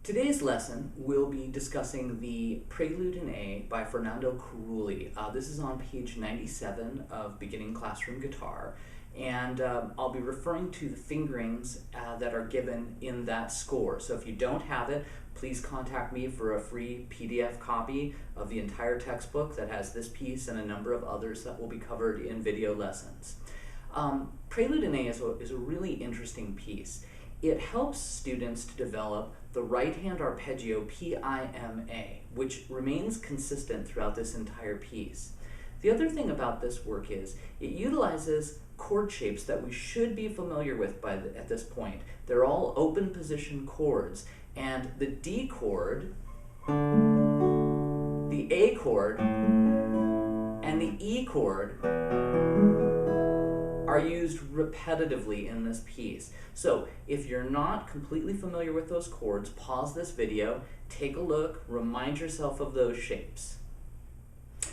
Today's lesson will be discussing the Prelude in A by Ferdinando Carulli. This is on page 97 of Beginning Classroom Guitar, and I'll be referring to the fingerings that are given in that score. So if you don't have it, please contact me for a free PDF copy of the entire textbook that has this piece and a number of others that will be covered in video lessons. Prelude in A is a really interesting piece. It helps students to develop the right-hand arpeggio P-I-M-A, which remains consistent throughout this entire piece. The other thing about this work is it utilizes chord shapes that we should be familiar with at this point. They're all open position chords, and the D chord, the A chord, and the E chord are used repetitively in this piece. So if you're not completely familiar with those chords, pause this video, take a look, remind yourself of those shapes.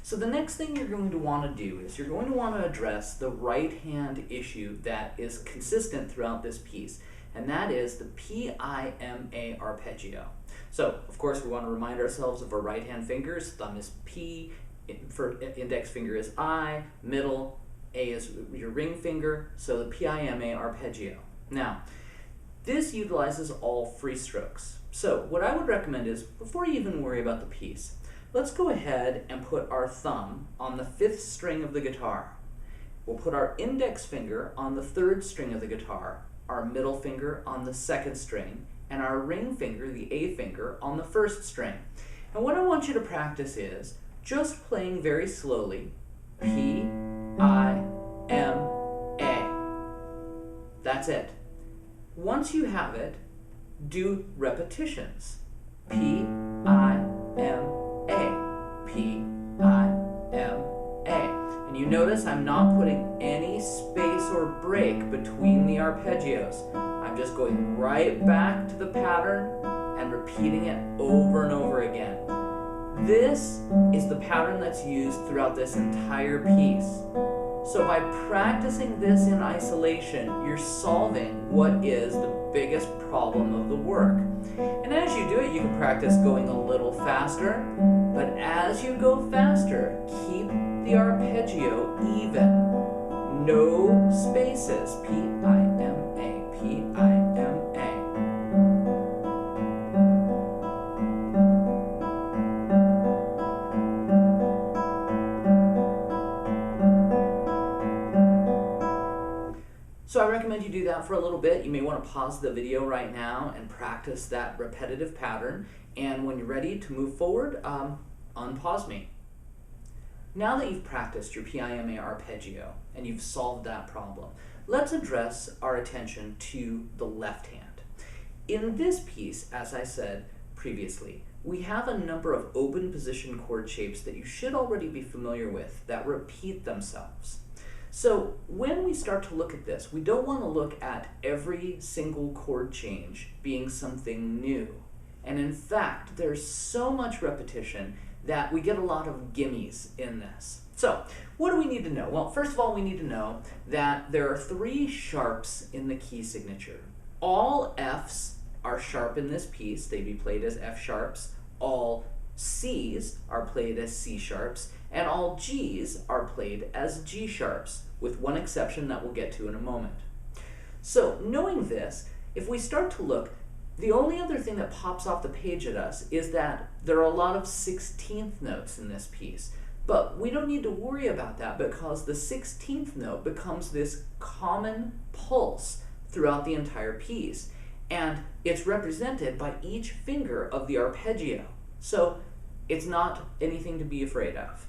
So the next thing you're going to want to do is you're going to want to address the right hand issue that is consistent throughout this piece, and that is the P-I-M-A arpeggio. So of course we want to remind ourselves of our right hand fingers. Thumb is P, index finger is I, middle A is your ring finger, so the P-I-M-A arpeggio. Now, this utilizes all free strokes. So what I would recommend is, before you even worry about the piece, let's go ahead and put our thumb on the 5th string of the guitar. We'll put our index finger on the 3rd string of the guitar, our middle finger on the 2nd string, and our ring finger, the A finger, on the 1st string. And what I want you to practice is just playing very slowly, P-I-M-A. That's it. Once you have it, do repetitions. P-I-M-A, P-I-M-A. And you notice I'm not putting any space or break between the arpeggios. I'm just going right back to the pattern and repeating it over and over again. This is the pattern that's used throughout this entire piece. So by practicing this in isolation, you're solving what is the biggest problem of the work. And as you do it, you can practice going a little faster, but as you go faster, keep the arpeggio even. No spaces. P-I-M-A, P-I-M-A. So I recommend you do that for a little bit. You may want to pause the video right now and practice that repetitive pattern. And when you're ready to move forward, unpause me. Now that you've practiced your P-I-M-A arpeggio and you've solved that problem, let's address our attention to the left hand. In this piece, as I said previously, we have a number of open position chord shapes that you should already be familiar with that repeat themselves. So when we start to look at this, we don't want to look at every single chord change being something new. And in fact, there's so much repetition that we get a lot of gimmies in this. So what do we need to know? Well, first of all, we need to know that there are 3 sharps in the key signature. All Fs are sharp in this piece. They'd be played as F sharps. All Cs are played as C sharps, and all Gs are played as G sharps, with one exception that we'll get to in a moment. So knowing this, if we start to look, the only other thing that pops off the page at us is that there are a lot of 16th notes in this piece. But we don't need to worry about that because the 16th note becomes this common pulse throughout the entire piece. And it's represented by each finger of the arpeggio. So it's not anything to be afraid of.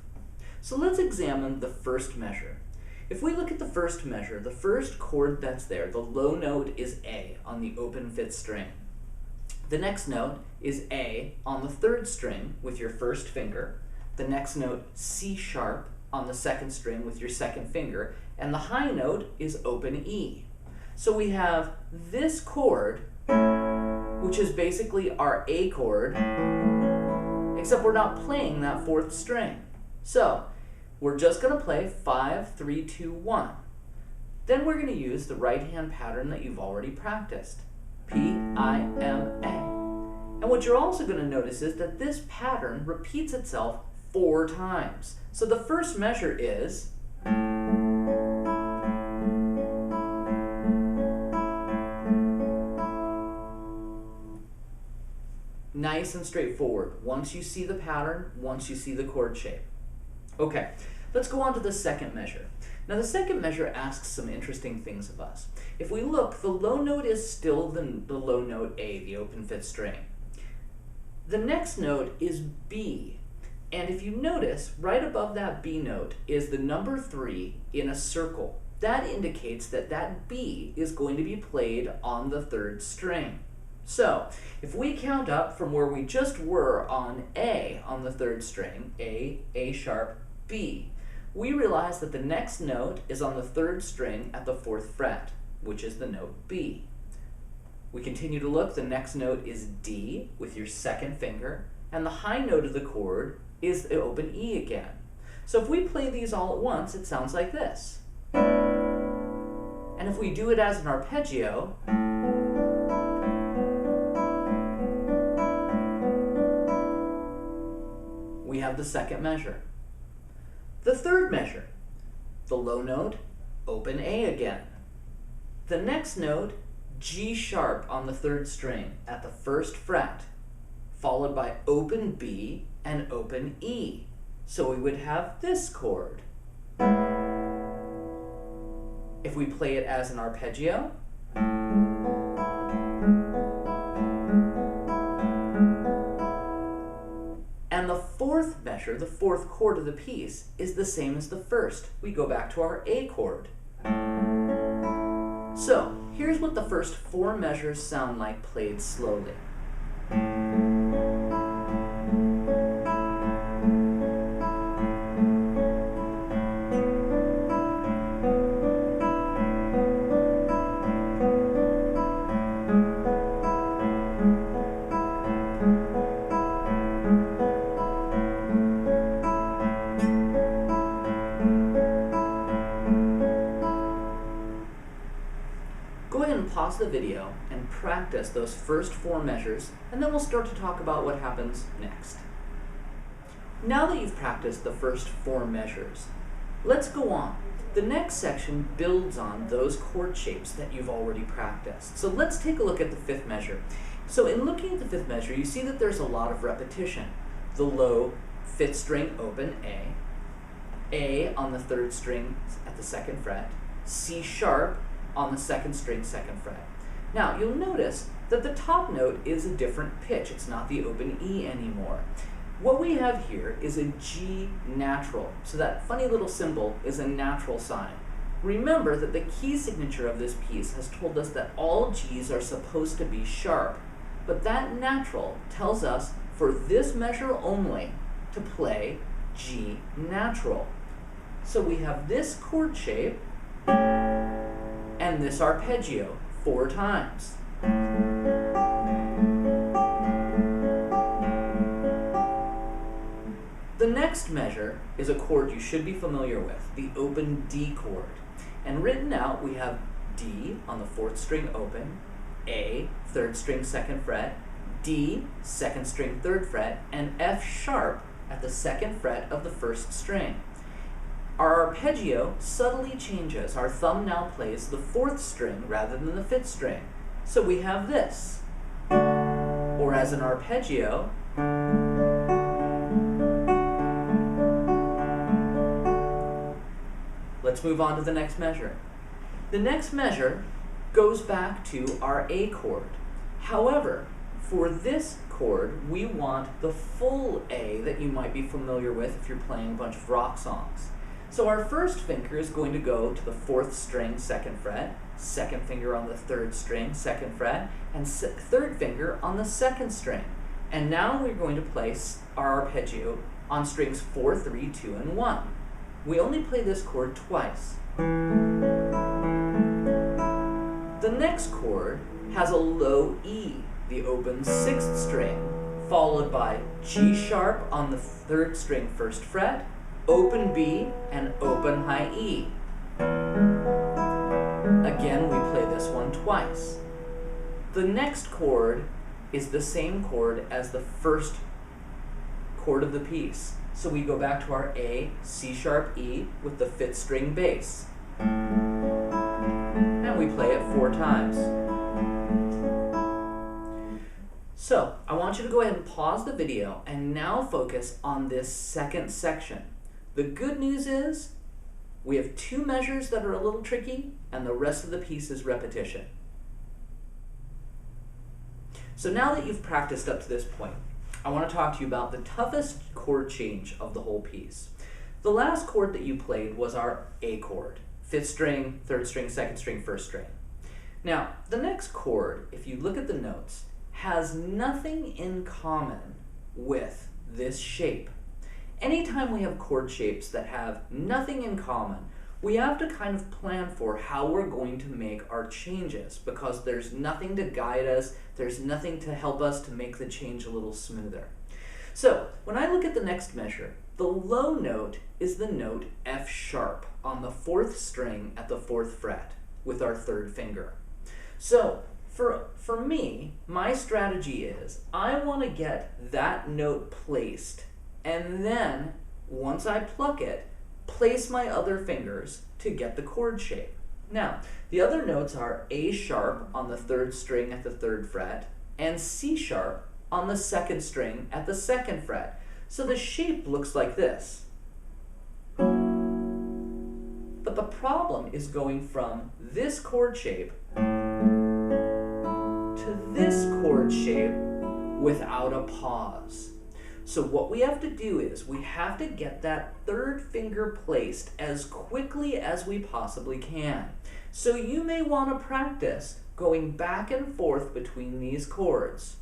So let's examine the first measure. If we look at the first measure, the first chord that's there, the low note is A on the open 5th string. The next note is A on the 3rd string with your 1st finger. The next note, C sharp on the 2nd string with your 2nd finger. And the high note is open E. So we have this chord, which is basically our A chord, except we're not playing that 4th string. So we're just going to play 5, 3, 2, 1. Then we're going to use the right hand pattern that you've already practiced. P-I-M-A. And what you're also going to notice is that this pattern repeats itself 4 times. So the first measure is nice and straightforward. Once you see the pattern, once you see the chord shape. Okay, let's go on to the second measure. Now the second measure asks some interesting things of us. If we look, the low note is still the low note A, the open 5th string. The next note is B, and if you notice, right above that B note is the number 3 in a circle. That indicates that that B is going to be played on the 3rd string. So, if we count up from where we just were on A on the 3rd string, A sharp, B, we realize that the next note is on the 3rd string at the 4th fret, which is the note B. We continue to look, the next note is D with your 2nd finger, and the high note of the chord is the open E again. So if we play these all at once, it sounds like this. And if we do it as an arpeggio, we have the second measure. The third measure, the low note, open A again. The next note, G sharp on the 3rd string at the 1st fret, followed by open B and open E. So we would have this chord. If we play it as an arpeggio, and the 4th measure, the 4th chord of the piece, is the same as the 1st. We go back to our A chord. So, here's what the first 4 measures sound like played slowly. Go ahead and pause the video and practice those first 4 measures, and then we'll start to talk about what happens next. Now that you've practiced the first 4 measures, let's go on. The next section builds on those chord shapes that you've already practiced. So let's take a look at the 5th measure. So in looking at the 5th measure, you see that there's a lot of repetition. The low 5th string open A on the 3rd string at the 2nd fret, C sharp on the 2nd string 2nd fret. Now you'll notice that the top note is a different pitch. It's not the open E anymore. What we have here is a G natural. So that funny little symbol is a natural sign. Remember that the key signature of this piece has told us that all G's are supposed to be sharp, but that natural tells us for this measure only to play G natural. So we have this chord shape and this arpeggio 4 times. The next measure is a chord you should be familiar with, the open D chord. And written out, we have D on the 4th string open, A, 3rd string 2nd fret, D, 2nd string 3rd fret, and F sharp at the 2nd fret of the 1st string. Our arpeggio subtly changes. Our thumb now plays the 4th string rather than the 5th string. So we have this. Or as an arpeggio, let's move on to the next measure. The next measure goes back to our A chord. However, for this chord, we want the full A that you might be familiar with if you're playing a bunch of rock songs. So our first finger is going to go to the 4th string 2nd fret, 2nd finger on the 3rd string 2nd fret, and 3rd finger on the 2nd string. And now we're going to place our arpeggio on strings 4, 3, 2, and 1. We only play this chord twice. The next chord has a low E, the open 6th string, followed by G sharp on the 3rd string 1st fret, open B, and open high E. Again, we play this one twice. The next chord is the same chord as the first chord of the piece. So we go back to our A, C sharp, E with the 5th string bass. And we play it 4 times. So I want you to go ahead and pause the video and now focus on this second section. The good news is we have 2 measures that are a little tricky, and the rest of the piece is repetition. So now that you've practiced up to this point, I want to talk to you about the toughest chord change of the whole piece. The last chord that you played was our A chord, 5th string, 3rd string, 2nd string, 1st string. Now, the next chord, if you look at the notes, has nothing in common with this shape. Anytime we have chord shapes that have nothing in common, we have to kind of plan for how we're going to make our changes, because there's nothing to guide us, there's nothing to help us to make the change a little smoother. So when I look at the next measure, the low note is the note F sharp on the 4th string at the 4th fret with our 3rd finger. So for me, my strategy is I want to get that note placed, and then once I pluck it, place my other fingers to get the chord shape. Now, the other notes are A sharp on the 3rd string at the 3rd fret and C sharp on the 2nd string at the 2nd fret. So the shape looks like this. But the problem is going from this chord shape to this chord shape without a pause. So what we have to do is we have to get that 3rd finger placed as quickly as we possibly can. So you may want to practice going back and forth between these chords.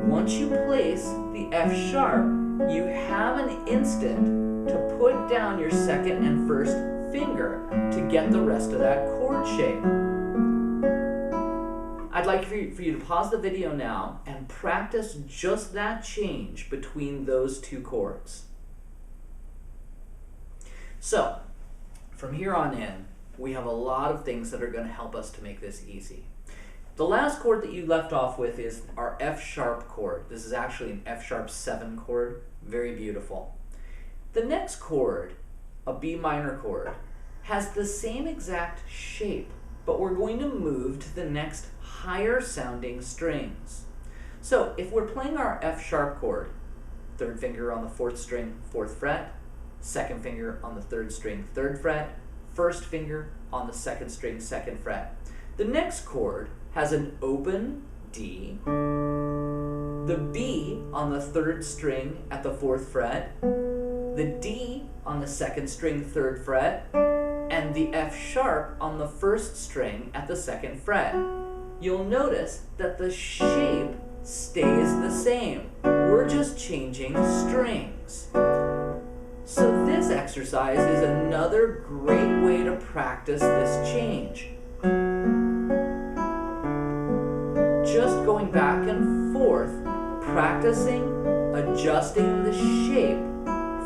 Once you place the F sharp, you have an instant to put down your 2nd and 1st finger to get the rest of that chord shape. I'd like for you to pause the video now and practice just that change between those 2 chords. So, from here on in, we have a lot of things that are going to help us to make this easy. The last chord that you left off with is our F sharp chord. This is actually an F sharp 7 chord, very beautiful. The next chord, a B minor chord, has the same exact shape, but we're going to move to the next higher sounding strings. So if we're playing our F sharp chord, 3rd finger on the 4th string, 4th fret, 2nd finger on the 3rd string, 3rd fret, 1st finger on the 2nd string, 2nd fret. The next chord has an open D, the B on the 3rd string at the 4th fret, the D on the 2nd string, 3rd fret, and the F sharp on the 1st string at the 2nd fret. You'll notice that the shape stays the same. We're just changing strings. So this exercise is another great way to practice this change. Just going back and forth, practicing, adjusting the shape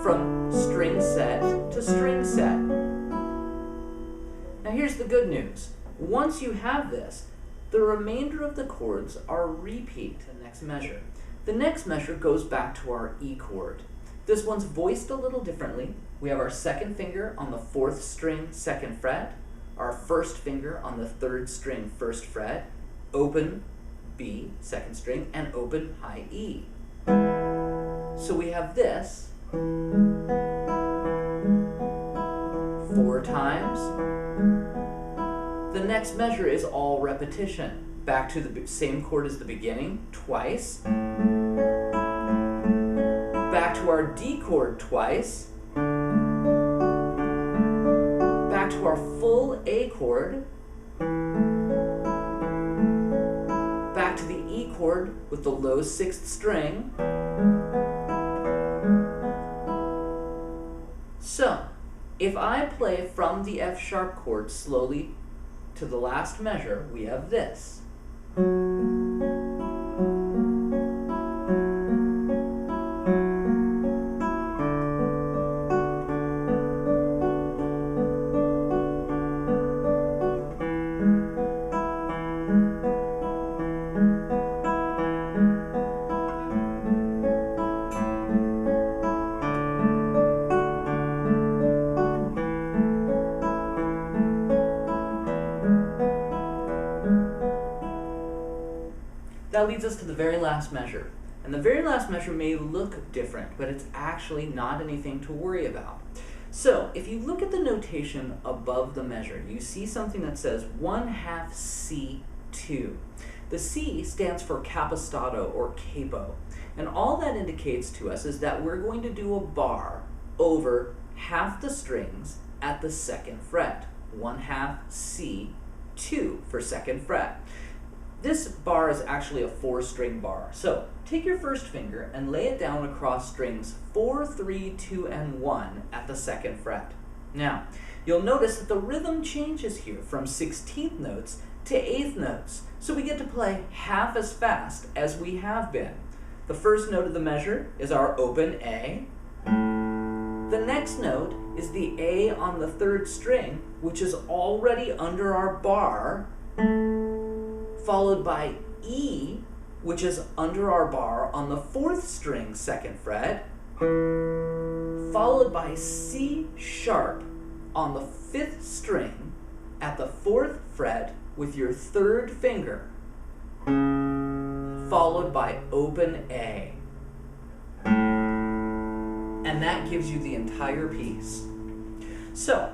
from string set to string set. Now here's the good news. Once you have this, the remainder of the chords are repeat the next measure. The next measure goes back to our E chord. This one's voiced a little differently. We have our 2nd finger on the 4th string, 2nd fret, our 1st finger on the 3rd string, 1st fret, open B, 2nd string, and open high E. So we have this 4 times. The next measure is all repetition. Back to the same chord as the beginning, twice. Back to our D chord twice. Back to our full A chord. Back to the E chord with the low 6th string. So, if I play from the F sharp chord slowly to the last measure, we have this. that leads us to the very last measure. And the very last measure may look different, but it's actually not anything to worry about. So, if you look at the notation above the measure, you see something that says 1/2 C2. The C stands for capostato or capo. And all that indicates to us is that we're going to do a bar over half the strings at the 2nd fret. 1/2 C2 for 2nd fret. This bar is actually a 4-string bar. So take your first finger and lay it down across strings 4, 3, 2, and 1 at the 2nd fret. Now, you'll notice that the rhythm changes here from 16th notes to 8th notes. So we get to play half as fast as we have been. The first note of the measure is our open A. The next note is the A on the 3rd string, which is already under our bar, followed by E, which is under our bar on the 4th string, 2nd fret, followed by C sharp on the 5th string at the 4th fret with your 3rd finger, followed by open A. And that gives you the entire piece. So,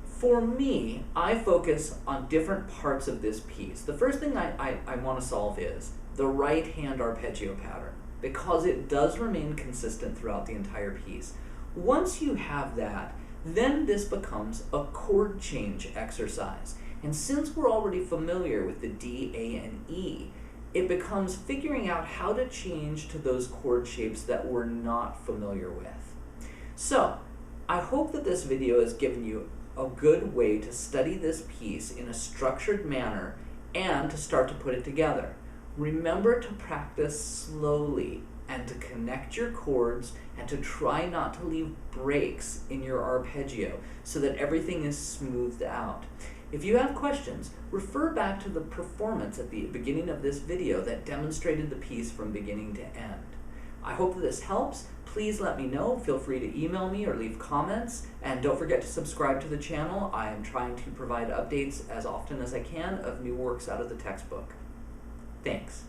for me, I focus on different parts of this piece. The first thing I want to solve is the right hand arpeggio pattern, because it does remain consistent throughout the entire piece. Once you have that, then this becomes a chord change exercise. And since we're already familiar with the D, A, and E, it becomes figuring out how to change to those chord shapes that we're not familiar with. So, I hope that this video has given you a good way to study this piece in a structured manner and to start to put it together. Remember to practice slowly and to connect your chords and to try not to leave breaks in your arpeggio so that everything is smoothed out. If you have questions, refer back to the performance at the beginning of this video that demonstrated the piece from beginning to end. I hope that this helps. Please let me know. Feel free to email me or leave comments. And don't forget to subscribe to the channel. I am trying to provide updates as often as I can of new works out of the textbook. Thanks.